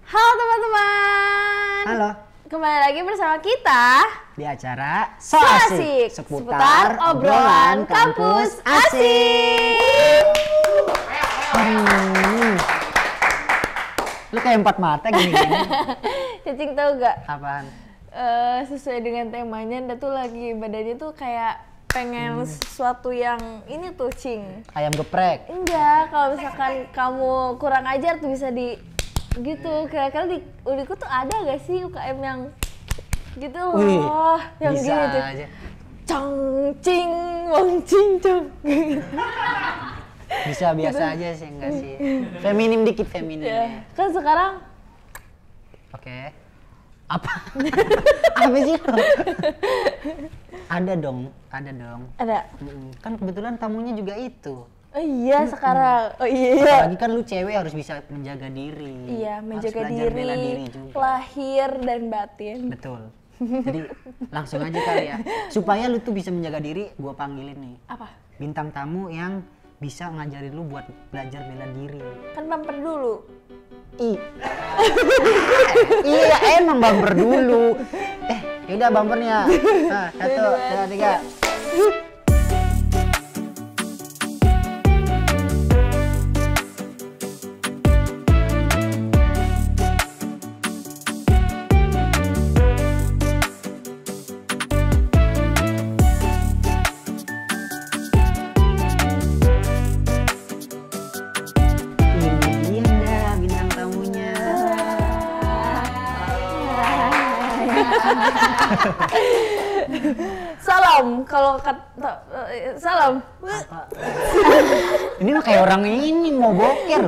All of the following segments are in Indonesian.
Halo teman-teman. Halo. Kembali lagi bersama kita Di acara So Asik, seputar obrolan kampus asik. Lu kayak empat mata gini-gini. Cacing tahu gak? Apaan? Sesuai dengan temanya, Anda tuh lagi badannya tuh kayak pengen sesuatu yang ini tuh, Cing. Ayam geprek. Enggak, kalau misalkan kamu kurang ajar tuh bisa di gitu. Kira-kira di Udiku tuh ada gak sih UKM yang gitu loh? Wih, yang bisa gini tuh. aja. Cang cing wong cing cang. Bisa biasa aja sih, enggak sih. Feminim dikit, feminim. Ya. Kan sekarang Oke. Apa? Apa sih lo? Ada dong. ada. Kan kebetulan tamunya juga itu. Oh iya sekarang. Oh iya. Apalagi kan lu cewek harus bisa menjaga diri. Iya, menjaga harus belajar diri, bela diri juga. lahir dan batin. Betul. Jadi langsung aja kali ya. Supaya lu tuh bisa menjaga diri, gua panggilin nih. Apa? Bintang tamu yang bisa ngajarin lu buat belajar bela diri. Kan bumper dulu. Iya emang bumper dulu. Yaudah bumpernya. Nah, 1, 2, 3. Ini dia dah bintang tamunya. Salam kalau kata salam. Ini mah kayak orang ini mau boker.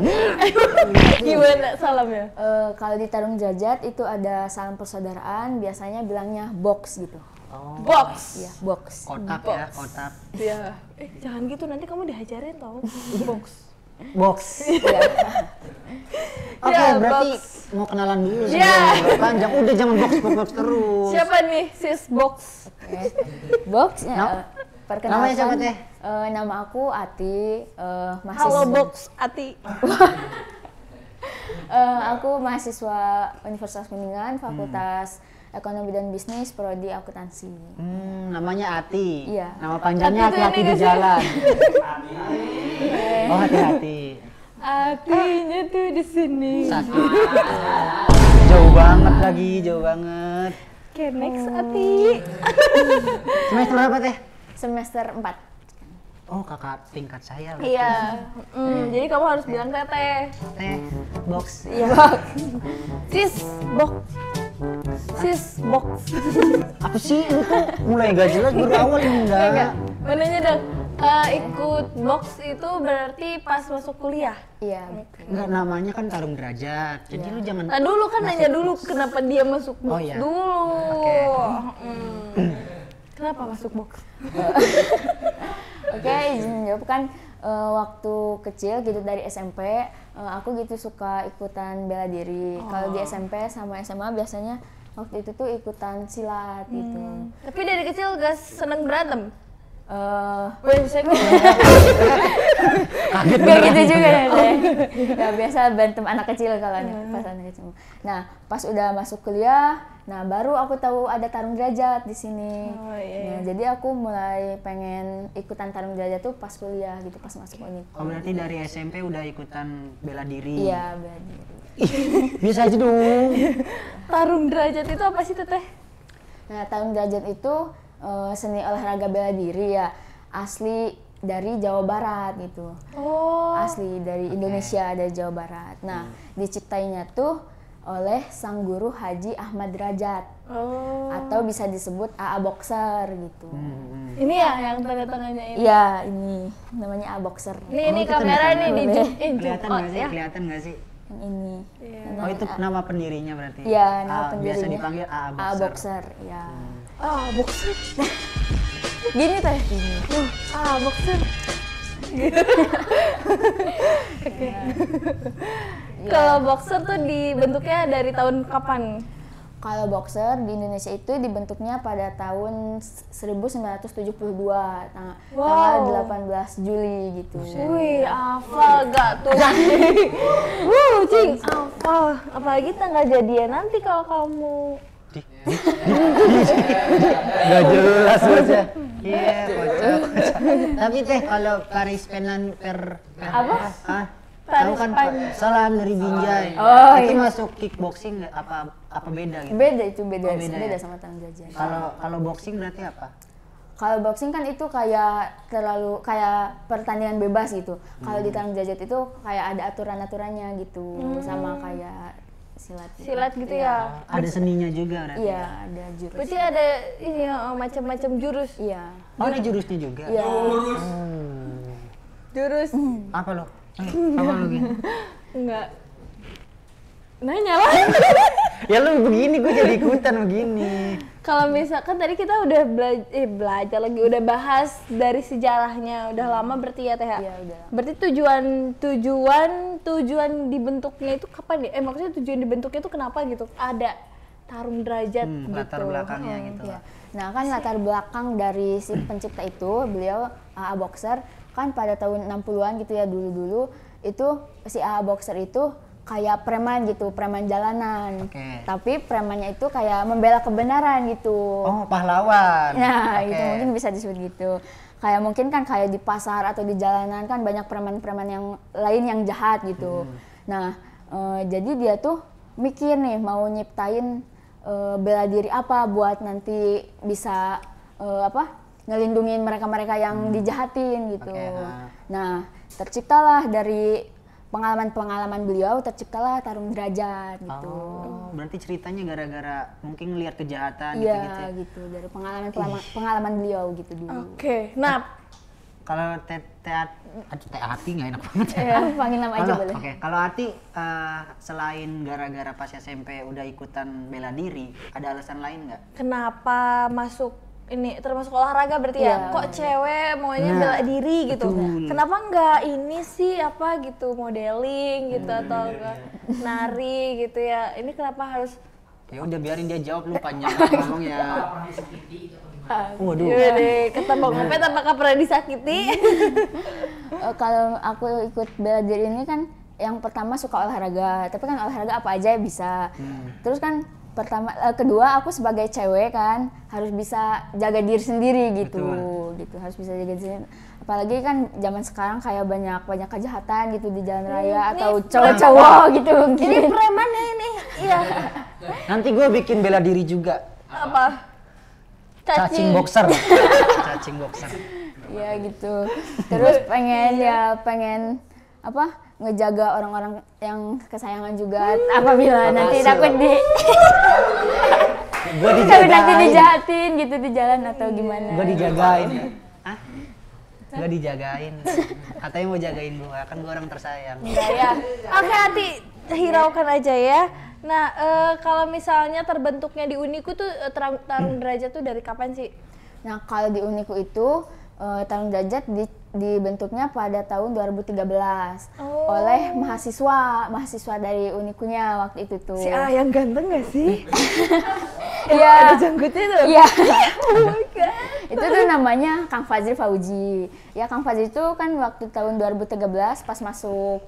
Gimana salam ya? Kalau di Tarung Derajat itu ada salam persaudaraan, biasanya bilangnya box gitu. Oh, Box. Iya, box. kotak ya, kotak. Iya. Jangan gitu nanti kamu dihajarin tau. Box. Box. Iya. Oke, Ya, berarti box. mau kenalan dulu Ya. sebelum ngobrol panjang. Udah jangan box terus. Siapa nih sis Box? Box. Namanya Perkenalkan. siapa teh? Nama aku Ati. Halo Box Ati. Aku mahasiswa Universitas Kuningan, Fakultas Ekonomi dan Bisnis, Prodi Akuntansi. Namanya Ati. Iya. Nama panjangnya Ati tuh hati-hati ini di nggak sih? jalan. Oh, hati-hati. Atinya tuh di sini. Sakit. Jauh banget lagi, jauh banget. Oke, next Ati. Semester berapa teh? Semester 4. Oh, kakak tingkat saya. Iya. Jadi kamu harus bilang teteh. Teh, box. Iya. Sis Box. Sis Box. Apa sih lu tuh mulai gak jelas baru awal ini enggak? Mananya dong? Ikut box itu berarti pas masuk kuliah. Iya, betul. Enggak, namanya kan Tarung Derajat. Jadi lu jangan Nah dulu kan nanya dulu kenapa dia masuk box Oh, iya. dulu. Oke. Kenapa masuk box? Oke, izin jawab kan waktu kecil gitu dari SMP aku gitu suka ikutan bela diri. Kalau di SMP sama SMA biasanya waktu itu tuh ikutan silat gitu. Tapi dari kecil gak seneng berantem? Wih, saya kaget gak gitu juga ya. Ya biasa berantem anak kecil kalau pas anak kecil. Nah, pas udah masuk kuliah, nah baru aku tahu ada Tarung Derajat di sini. Oh, iya. Nah, jadi aku mulai pengen ikutan Tarung Derajat tuh pas kuliah gitu, pas masuk univ. Oh, berarti dari SMP udah ikutan bela diri. Iya, bela diri. Bisa aja dong. Tarung Derajat itu apa sih teteh? Nah, Tarung Derajat itu seni olahraga bela diri ya, asli dari Jawa Barat gitu. Oh. Asli dari Indonesia, dari Jawa Barat. Nah, diciptainya tuh oleh sang guru Haji Ahmad Derajat. Oh. Atau bisa disebut AA Boxer gitu. Ini ya yang tanda tangannya ini. Iya, ini namanya AA Boxer. Ini itu kamera tanda nih di tangan. zoom in, zoom Kelihatan out nggak sih? ya. Kelihatan nggak sih? Yang ini. Iya. Oh, itu nama pendirinya berarti? Iya, nama Biasa pendirinya. dipanggil AA AA Boxer. Boxer, ya. Boxer. Gini teh. Gini. Boxer. Kalau boxer tuh dibentuknya dari tahun kapan? Kalau boxer di Indonesia itu dibentuknya pada tahun 1972, tanggal 18 Juli gitu. Wih, hafal gak tuh? Cing, hafal. Apalagi tanggal jadian nanti kalau kamu. Gak jelas bosnya. Iya, kocak. Tapi teh kalau Paris Penan Apa? Tahu kan Paris salam dari Binjai. Oh, itu iya. masuk kickboxing nggak? Apa beda gitu? Beda itu beda, Oh, beda beda ya? sama tarung derajat. Kalau boxing berarti apa? Kalau boxing kan itu kayak pertandingan bebas gitu. Kalau di tarung derajat itu kayak ada aturan-aturannya gitu, sama kayak silat. Silat gitu ya? Ada seninya juga berarti. Iya, ada jurus. Berarti ada ini macam-macam jurus. Iya. Oh, ada jurusnya juga. Iya. Jurus. Apa lo? Apa lo gini? Enggak. Nanya lah. Ya lu begini, gue jadi ikutan begini. Kalau misalkan tadi kita udah belajar lagi, udah bahas dari sejarahnya, udah lama berarti ya Teh? Iya, udah lama. Berarti tujuan dibentuknya itu kapan ya? Maksudnya tujuan dibentuknya itu kenapa gitu? Ada tarung derajat gitu. Latar belakangnya gitu. Iya. Nah kan latar belakang dari si pencipta itu, beliau AA Boxer kan pada tahun 60-an gitu ya, dulu-dulu itu si AA Boxer itu kayak preman gitu, preman jalanan. Oke. Tapi premannya itu kayak membela kebenaran gitu. Oh, pahlawan. Nah, Oke. gitu mungkin bisa disebut gitu. Kayak mungkin kan kayak di pasar atau di jalanan kan banyak preman-preman yang lain yang jahat gitu. Nah, jadi dia tuh mikir nih mau nyiptain bela diri apa buat nanti bisa ngelindungin mereka-mereka yang dijahatin gitu. Oke, Nah, terciptalah dari pengalaman-pengalaman beliau, terciptalah tarung derajat gitu. Oh, berarti ceritanya gara-gara mungkin ngelihat kejahatan Iya gitu-gitu ya. gitu, dari pengalaman beliau gitu dulu. Oke. Nah, Kalau Ati nggak enak banget ya. Panggil nama aja boleh. Oke, kalau Ati selain gara-gara pas SMP udah ikutan bela diri, ada alasan lain nggak? kenapa masuk ini termasuk olahraga berarti Iya. ya? Kok cewek maunya Nah, bela diri gitu? betul. Kenapa nggak ini sih apa gitu modeling gitu atau enggak nari gitu ya? Ini kenapa harus? Ya udah biarin dia jawab, lu panjang ngomong ya. Waduh. Iya deh, kata Bang Opet apakah pernah disakiti? Kalau aku ikut bela diri ini kan yang pertama suka olahraga, tapi kan olahraga apa aja bisa. Terus kan kedua aku sebagai cewek kan harus bisa jaga diri sendiri gitu. Gitu harus bisa jaga diri sendiri. Apalagi kan zaman sekarang kayak banyak kejahatan gitu di jalan raya atau cowok-cowok gitu Ini mungkin. preman ya ini. Iya. Nanti gue bikin bela diri juga. Apa? Cacing boxer. Cacing boxer. Iya gitu. Terus pengen ngejaga orang-orang yang kesayangan juga apabila nanti takut Gue nanti dijagain. dijahatin gitu di jalan atau gimana. Gue dijagain. Hah? Gue dijagain. Katanya mau jagain gue, kan gue orang tersayang. Enggak ya. Oke, Ati hiraukan aja ya. Nah, kalau misalnya terbentuknya di Uniku tuh tarung derajat tuh dari kapan sih? Nah, kalau di Uniku itu tarung derajat dibentuknya pada tahun 2013 oleh mahasiswa dari Unikunya waktu itu tuh. Si A yang ganteng gak sih? Iya. Ada janggutnya tuh. Iya. Oh my god. Itu tuh namanya Kang Fazri Fauji. Ya Kang Fazri itu kan waktu tahun 2013 pas masuk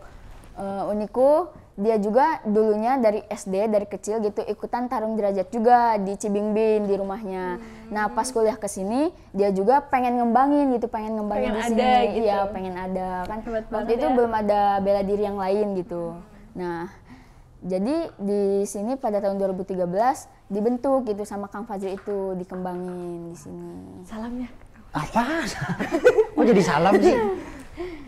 Uniku, dia juga dulunya dari SD, dari kecil gitu ikutan tarung derajat juga di Cibingbin di rumahnya. Nah pas kuliah ke sini dia juga pengen ngembangin gitu, pengen Pengen di ada sini. gitu. Iya pengen ada kan. Hebat Waktu banget itu ya. belum ada bela diri yang lain gitu. Nah jadi di sini pada tahun 2013 dibentuk gitu sama Kang Fazri itu, dikembangin di sini. Salamnya Apa? Kok jadi salam sih?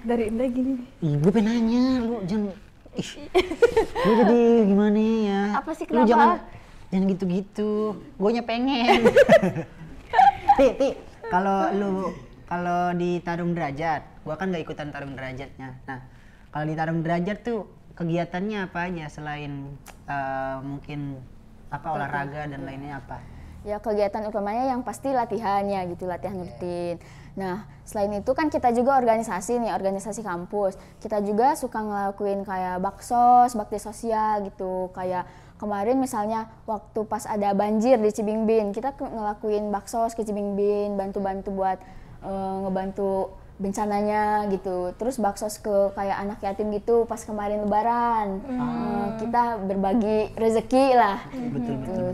dari Indah gini. Ih, gue pengen nanya, lu jangan. Lu jadi gimana ya? Apa sih, Lu kenapa? jangan gitu-gitu. Guanya pengen. Ti, kalau di tarung derajat, gua kan nggak ikutan tarung derajatnya. Nah, kalau di tarung derajat tuh kegiatannya apa aja selain mungkin olahraga dan lainnya apa? Ya kegiatan utamanya yang pasti latihannya gitu, latihan rutin. Nah selain itu kan kita juga organisasi nih, organisasi kampus. Kita juga suka ngelakuin kayak baksos, bakti sosial gitu. Kayak kemarin misalnya waktu pas ada banjir di Cibingbin, kita ngelakuin baksos ke Cibingbin, bantu-bantu buat ngebantu bencananya gitu. Terus baksos ke kayak anak yatim gitu pas kemarin Lebaran. Kita berbagi rezeki lah. Betul.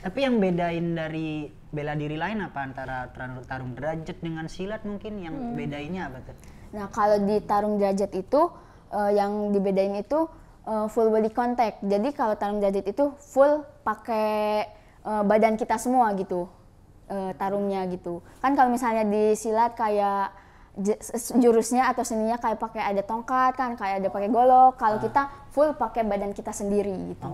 Tapi yang bedain dari bela diri lain apa antara tarung derajat dengan silat mungkin yang bedainnya apa tuh? Nah kalau di tarung derajat itu yang dibedain itu full body contact. Jadi kalau tarung derajat itu full pakai badan kita semua gitu. Tarungnya gitu. Kan kalau misalnya di silat kayak jurusnya atau seninya kayak pakai ada tongkat kan, kayak ada pakai golok. Kalau kita full pakai badan kita sendiri gitu.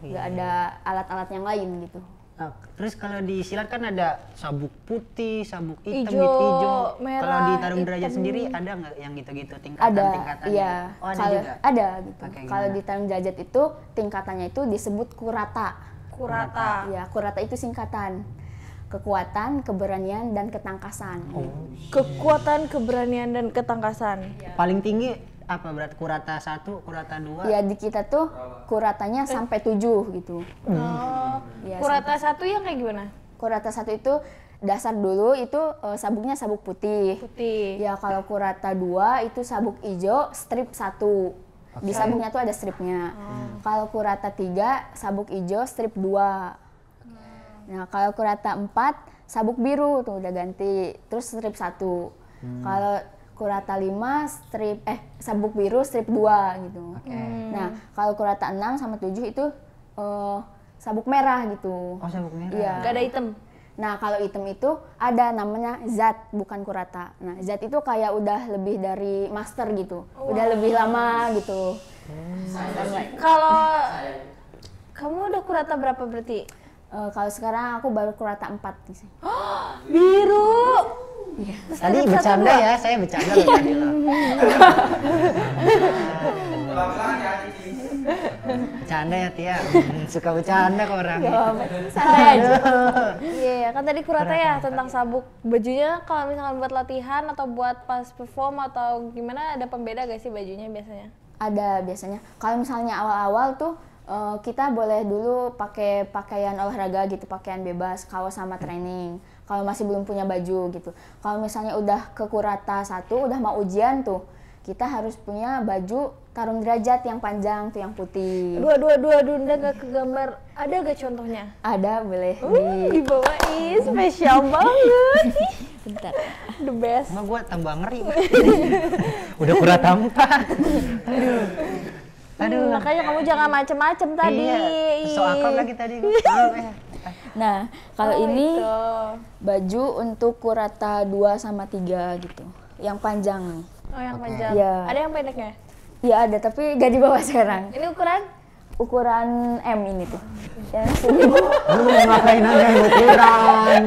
Nggak ada alat-alat yang lain gitu. Nah, terus kalau di silat kan ada sabuk putih, sabuk hitam, Ijo, gitu hijau. merah, Kalau di tarung derajat hitam. sendiri ada nggak yang gitu-gitu Ada, tingkatan-tingkatannya? iya. Oh, ada Kalau juga. ada gitu. Pakai Kalau gimana? di tarung derajat itu tingkatannya itu disebut kurata. Kurata. Ya, kurata itu singkatan. Kekuatan, keberanian, dan ketangkasan. Kekuatan, keberanian dan ketangkasan. Paling tinggi apa berarti kurata 1, kurata 2? Ya di kita tuh kuratanya sampai 7 gitu. Oh. Ya, Kurata 1 yang kayak gimana? Kurata 1 itu dasar dulu itu sabuknya sabuk putih. Putih. Ya kalau kurata 2 itu sabuk hijau strip 1. Di sabuknya tuh ada stripnya. Kalau kurata 3 sabuk hijau strip 2. Nah kalau kurata 4 sabuk biru tuh udah ganti, terus strip 1. Kalau kurata 5 sabuk biru strip 2 gitu. Nah kalau kurata 6 sama 7 itu sabuk merah gitu. Oh, sabuk merah. Iya. Gak ada hitam. Nah kalau hitam itu ada namanya zat, bukan kurata. Nah zat itu kayak udah lebih dari master gitu, udah lebih lama gitu. Kalau kamu udah kurata berapa berarti? Kalau sekarang aku baru kurata 4 sih. Biru. Tadi bercanda ya, saya bercanda loh tadi loh. Bercanda ya Tia, suka bercanda kok orangnya. Santai aja. Iya, kan tadi kurata ya tentang sabuk. Bajunya kalau misalkan buat latihan atau buat pas perform atau gimana ada pembeda gak sih bajunya biasanya? Ada biasanya. Kalau misalnya awal-awal tuh kita boleh dulu pakai pakaian olahraga gitu, pakaian bebas, kaos sama training. Kalau masih belum punya baju gitu. Kalau misalnya udah ke kurata 1, udah mau ujian tuh, kita harus punya baju tarung derajat yang panjang tuh yang putih. Dua, udah gak ke gambar. Ada gak contohnya? Ada, boleh Dibawain, spesial banget. bentar. The best. Emang gue tambah ngeri. Udah kurata 4. Aduh. Makanya kamu jangan macem-macem tadi. Iya, so akrab lagi tadi. Maaf ya. Nah, kalau Oh, ini itu. baju untuk kurata 2 sama 3 gitu. Yang panjang nih. Oh, yang panjang. Iya. Ada yang pendeknya? Iya ada, tapi gak dibawa sekarang. Ini ukuran? Ukuran M ini tuh. Yang sini. Lu ngapain aja ukuran?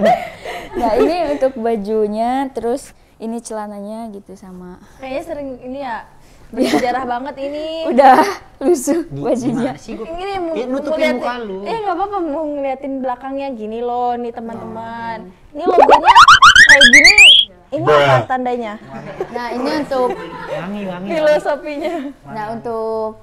Nah ini untuk bajunya, terus ini celananya gitu sama. Kayaknya sering ini ya. Bersejarah banget ini. Udah lusuh bajunya. Gimana sih gua? Ini mau Ya, nutupin ngeliatin- muka lu. nggak apa-apa, mau ngeliatin belakangnya gini loh nih teman-teman. Ini logonya kayak gini. Ini apa tandanya? Nah ini untuk Wangi. Filosofinya. untuk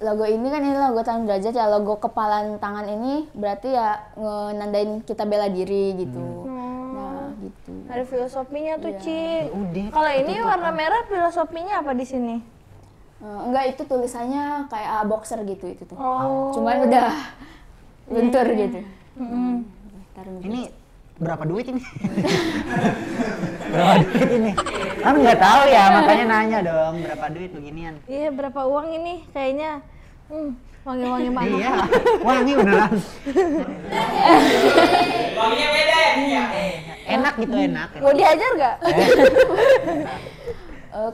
logo ini kan ini logo tarung derajat ya, logo kepalan tangan ini berarti ya ngenandain kita bela diri gitu. Nah gitu. Ada filosofinya tuh, Ci. Udah. Kalau ini warna merah, filosofinya apa di sini? Enggak, itu tulisannya kayak boxer gitu itu tuh. Oh. Cuman udah luntur gitu. Tarung Ini berapa duit ini? Berapa duit ini? Kan nggak tahu ya, makanya nanya dong berapa duit beginian. Iya, berapa uang ini? Kayaknya wangi-wangi banget. Iya, wangi beneran. Wanginya beda ya? Enak gitu, enak. Mau diajar gak?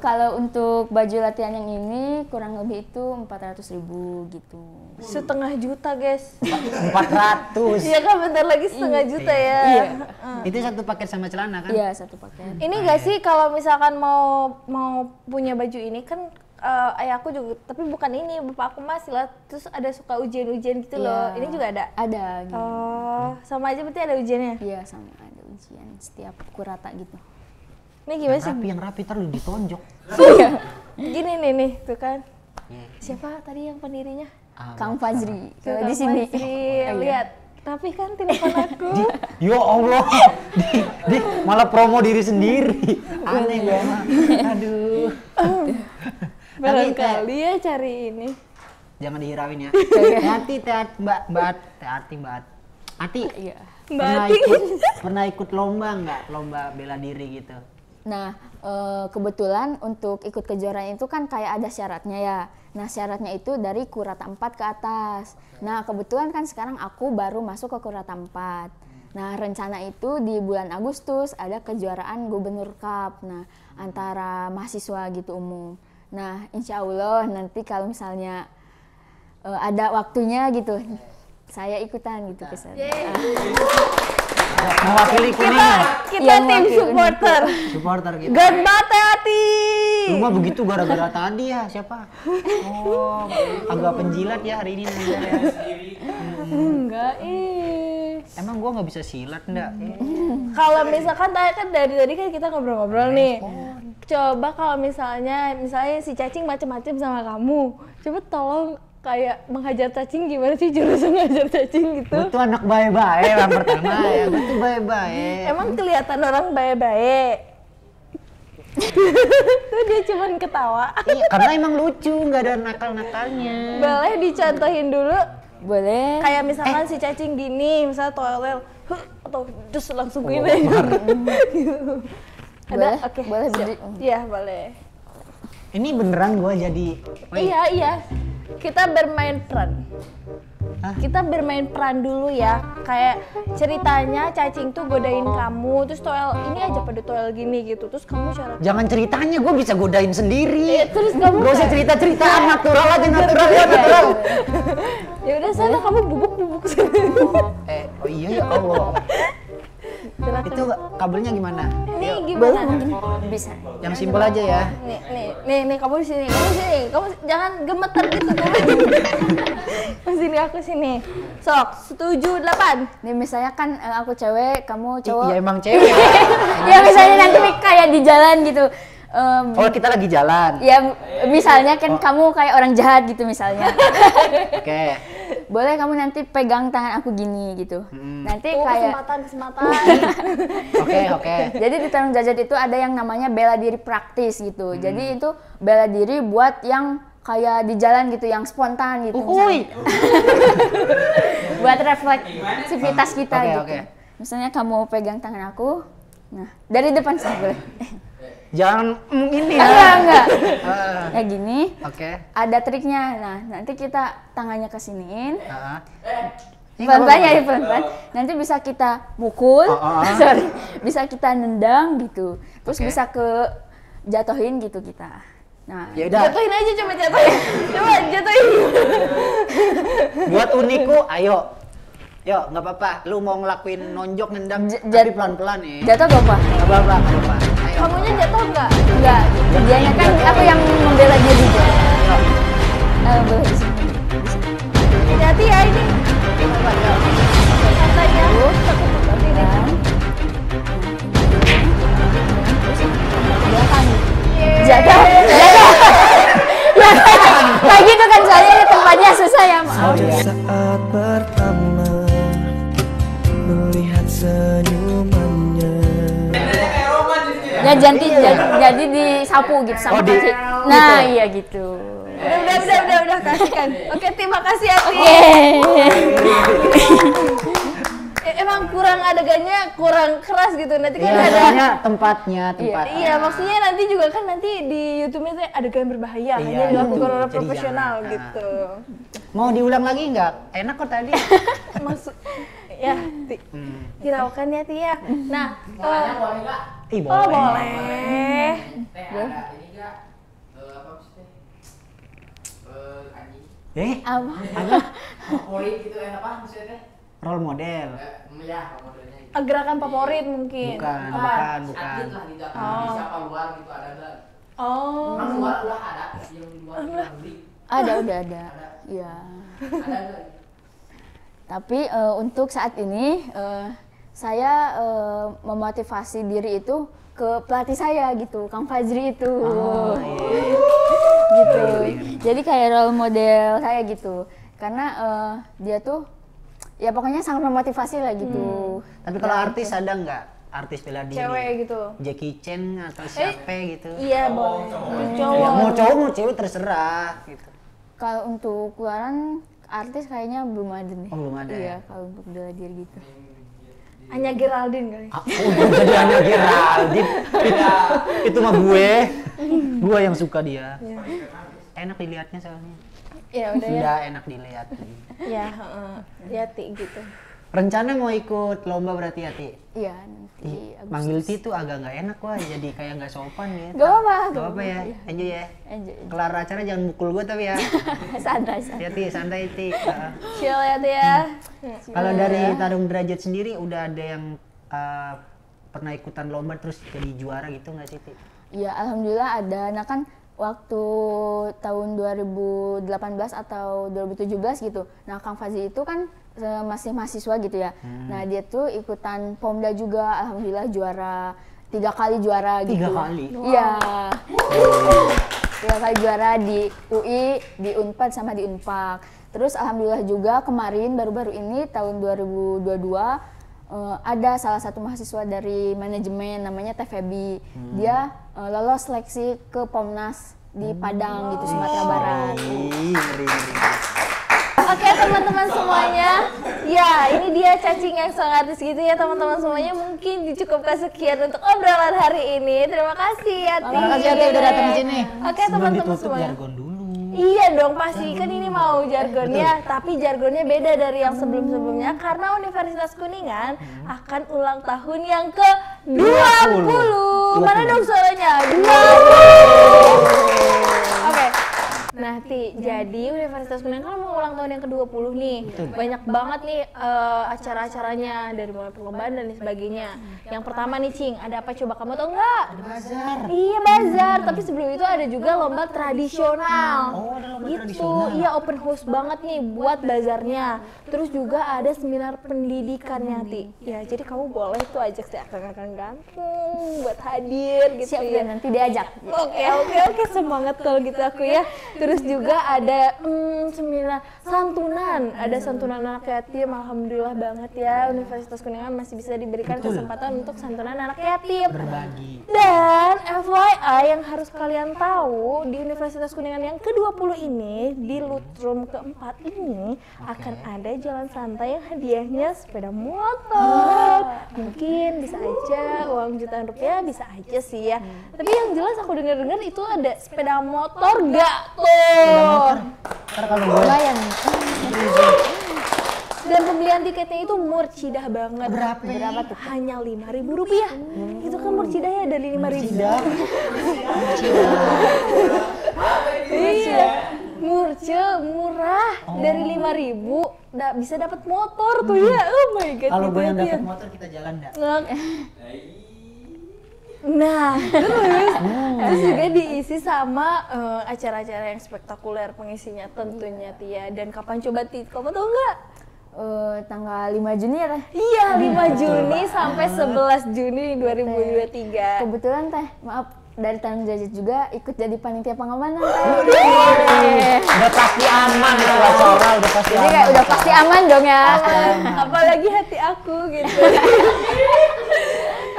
Kalau untuk baju latihan yang ini kurang lebih itu 400.000 gitu. Setengah juta, guys. 400. Iya kan, bentar lagi setengah juta ya. Iya. Itu satu paket sama celana kan? Iya, satu paket. Ini gak sih kalau misalkan mau punya baju ini kan ayahku juga, tapi bukan ini, bapak aku masih lah, terus ada suka ujian-ujian gitu loh. Iya. Ini juga ada? Ada gitu. Oh, sama aja berarti ada ujiannya? Iya, sama ada ujian setiap kurata gitu. Ini gimana sih? Yang rapi ntar lu ditonjok. Iya. Gini nih, tuh kan. Siapa tadi yang pendirinya? Kang Fajri. Tuh, Kalau Kang di sini. Fajri, Iya. lihat. Tapi kan telepon aku. Ya Allah, di malah promo diri sendiri. Aneh banget. Aduh. Barangkali ya cari ini. Jangan dihirauin ya. Hati Mbak Ati. Iya. Pernah ikut lomba nggak? Lomba bela diri gitu. Nah, kebetulan untuk ikut kejuaraan itu kan kayak ada syaratnya ya. Nah, syaratnya itu dari Kurata 4 ke atas. Nah, kebetulan kan sekarang aku baru masuk ke Kurata 4. Nah, rencana itu di bulan Agustus ada kejuaraan Gubernur Cup. Nah, antara mahasiswa gitu umum. Nah, insya Allah nanti kalau misalnya ada waktunya gitu, saya ikutan gitu ke sana. Mewakili Kuningan. Kita Yang tim wakil supporter. Supporter gitu. Gembate hati. Cuma begitu gara-gara tadi ya, siapa? Oh, agak penjilat ya hari ini Nazar ya. Enggak, ih. Emang gua nggak bisa silat enggak? Kalau misalkan kan dari tadi kan kita ngobrol-ngobrol nih. Coba kalau misalnya si cacing macam-macam sama kamu, coba tolong kayak menghajar cacing gimana sih jurusan ngajar cacing gitu? Gua tuh anak baik-baik yang pertama ya, gua tuh baik-baik. Emang kelihatan orang baik-baik. Tuh dia cuman ketawa. Iya, karena emang lucu, nggak ada nakal-nakalnya. Boleh dicontohin dulu? Boleh. Kayak misalkan si cacing gini, misalnya toilet, atau just langsung gini. Gitu. Ada? Boleh, Oke. boleh siap. berdiri. Iya, boleh. Ini beneran gua jadi. Wait, Iya. Kita bermain peran. Hah? Kita bermain peran dulu ya. Kayak ceritanya cacing tuh godain kamu, terus toel ini aja pada toel gini gitu. Terus kamu cara jangan ceritanya, gua bisa godain sendiri. terus kamu Gak usah kayak- cerita-ceritaan, natural aja, natural ya, natural. ya udah sana kamu bubuk-bubuk. Oh iya ya Allah. Silakan. Itu kabelnya gimana? Ini gimana? Bisa. Yang simpel aja ya. Nih, kamu di sini, kamu jangan gemeter gitu. Kamu sini, aku sini. Sok, 7-8. Nih misalnya kan aku cewek, kamu cowok. Iya emang cewek. Ya misalnya nanti kayak di jalan gitu. Oh kita lagi jalan. Ya misalnya kan kamu kayak orang jahat gitu misalnya. Oke. Boleh kamu nanti pegang tangan aku gini gitu. Nanti kayak Kesempatan. Oke. jadi di tarung derajat itu ada yang namanya bela diri praktis gitu. Jadi itu bela diri buat yang kayak di jalan gitu, yang spontan gitu. Uhuy. Buat refleksivitas kita Oke, gitu. oke. Misalnya kamu pegang tangan aku, nah dari depan sih boleh. Jangan ini ya. Enggak. Nah gini, Oke. ada triknya. Nah nanti kita tangannya kesiniin. Ini Pelan-pelan nggak ya, apa-apa. pelan-pelan. Nanti bisa kita mukul, sorry, bisa kita nendang gitu. Terus Oke. bisa ke jatuhin gitu kita. Nah, Ya udah. Jatuhin aja, coba jatuhin. Coba jatuhin. Buat uniku, ayo. Yuk, nggak apa-apa. Lu mau ngelakuin nonjok nendang, J- tapi pelan-pelan ya. jatuh gak apa? Nggak apa-apa, nggak apa-apa. Ayo. Kamunya jatuh nggak? Enggak, dianya kan aku yang membela dia juga. Boleh di sini. Hati-hati ya ini. Katanya. Dan belakang. Jatuh. Kayak gitu kan soalnya ini tempatnya susah ya, maaf. Saat pertama melihat senyumannya. Kayak roman di sini ya. Ya jadi disapu gitu sama Oh, di- kaki. gitu. Nah, iya gitu. Udah kasihkan. Oke, terima kasih Ati. Emang kurang adegannya kurang keras gitu. Nanti kan Iya, ada soalnya tempatnya, tempat. Iya, maksudnya nanti juga kan nanti di YouTube-nya tuh adegan berbahaya, Iya, hanya dilakukan betul. oleh Jadi profesional jangan. gitu. Mau diulang lagi nggak? Enak kok tadi. Maksud ya, hiraukan ya Tia. Nah, Tangannya boleh nggak? Ih, oh boleh. boleh. Teh ada ini nggak? Apa sih teh? Anjing. Apa? Favorit gitu apa maksudnya teh? Role model. Ya, modelnya gitu. Gerakan favorit mungkin. Bukan, Apa? bukan. Sakit lah di belakang. Oh. Siapa luar gitu ada nggak? Oh. Emang luar udah ada yang di luar yang beli. Udah ada. Iya. Ada nggak? Tapi untuk saat ini saya memotivasi diri itu ke pelatih saya gitu, Kang Fajri itu. Oh, iya. Gitu. Jadi kayak role model saya gitu. karena dia tuh ya pokoknya sangat memotivasi lah gitu. Tapi kalau artis ada nggak artis bela diri? Cewek gitu. Jackie Chan atau siapa gitu? Iya boleh. Ya, mau cowok mau cewek terserah gitu. Kalau untuk keluaran artis kayaknya belum ada nih. Oh, belum ada Iya, ya? kalau untuk bela diri gitu. Anya Geraldine kali. Jadi Anya Geraldine. Itu mah gue yang suka dia. Enak dilihatnya soalnya. Ya udah ya. Udah enak dilihat. Ya, ya Ti gitu. Rencana mau ikut lomba berarti ya, Ti? Iya, nanti Agustus. Manggil Ti tuh agak nggak enak wah, jadi kayak nggak sopan ya. Gak apa-apa. Gak apa ya, enjoy ya. Enjoy. Kelar acara jangan mukul gue tapi ya. Santai. Ya Ti, santai Ti. Chill ya Ti ya. Kalau dari Tarung Derajat sendiri udah ada yang pernah ikutan lomba terus jadi juara gitu nggak sih, Ti? Iya, alhamdulillah ada. Nah kan waktu tahun 2018 atau 2017 gitu. Nah Kang Fazi itu kan masih mahasiswa gitu ya. Nah dia tuh ikutan Pomda juga, alhamdulillah juara 3 kali juara gitu. 3 kali? Iya. 3 kali juara di UI, di Unpad sama di Unpak. Terus alhamdulillah juga kemarin baru-baru ini tahun 2022 ada salah satu mahasiswa dari manajemen namanya Teh Febi. Dia lolos seleksi ke Pomnas di Padang gitu, Sumatera Barat. Oke teman-teman semuanya, ya ini dia cacing yang sangat gitu ya teman-teman semuanya. Mungkin dicukupkan sekian untuk obrolan hari ini. Terima kasih ya Ti. Terima kasih ya Ti udah datang ke sini. Oke teman-teman semuanya. Jargon dulu. Iya dong pasti, kan ini mau jargonnya, tapi jargonnya beda dari yang sebelum-sebelumnya karena Universitas Kuningan akan ulang tahun yang ke-20. Mana dong suaranya? 20. Oke. Nah Ti, jadi Universitas Kuningan kan mau ulang tahun yang ke-20 nih. Banyak banget nih acara-acaranya dari mulai perlombaan dan sebagainya. Yang pertama nih Cing, ada apa coba kamu tau nggak? Ada bazar. Iya bazar, tapi sebelum itu ada juga lomba tradisional. Oh, ada lomba gitu. tradisional. Iya open house banget nih buat bazarnya. Terus juga ada seminar pendidikannya Ti. Ya jadi kamu boleh tuh ajak si akang-akang ganteng buat hadir gitu. Siap ya. ya, nanti diajak. Oke, semangat kalau gitu aku ya. Terus juga ada seminar santunan, ada santunan anak yatim. Alhamdulillah banget ya Universitas Kuningan masih bisa diberikan kesempatan untuk santunan anak yatim. Berbagi. Dan FYI yang harus kalian tahu di Universitas Kuningan yang ke-20 ini di Lutroom keempat ini akan ada jalan santai yang hadiahnya sepeda motor. Mungkin bisa aja uang jutaan rupiah, bisa aja sih ya. Tapi yang jelas aku dengar-dengar itu ada sepeda motor gak tuh. Ntar kalau gue Lumayan. Dan pembelian tiketnya itu murcidah banget. Berapa tuh? Hanya Rp5.000. Itu kan murcidahnya dari Rp5.000. Iya, murah dari 5.000. Nggak bisa dapat motor tuh ya. Oh my god. kalau gitu gue yang ya. dapat motor kita jalan enggak? Nah, terus juga diisi sama acara-acara yang spektakuler pengisinya tentunya Tia. Dan kapan coba Tia? Kamu tahu nggak? Tanggal 5 Juni ya Teh? Iya, 5 Juni sampai 11 Juni 2023. Kebetulan Teh, maaf dari Tarung Derajat juga ikut jadi panitia pengamanan Teh. Udah pasti aman itu acara, udah pasti Jadi aman. kayak udah pasti aman dong ya. Apalagi hati aku gitu.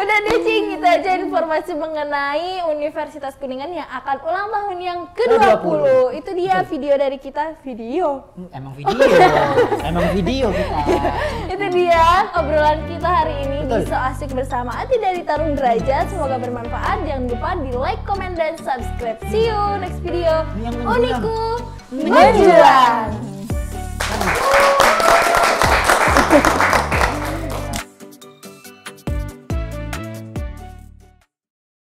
Udah deh Cing, gitu aja informasi mengenai Universitas Kuningan yang akan ulang tahun yang ke-20. Itu dia video dari kita, Emang video kita. Itu dia obrolan kita hari ini di Betul. So Asik bersama Ati dari Tarung Derajat. Semoga bermanfaat. Jangan lupa di like, comment, dan subscribe. See you next video. Yang menjulang. Uniku menjulang.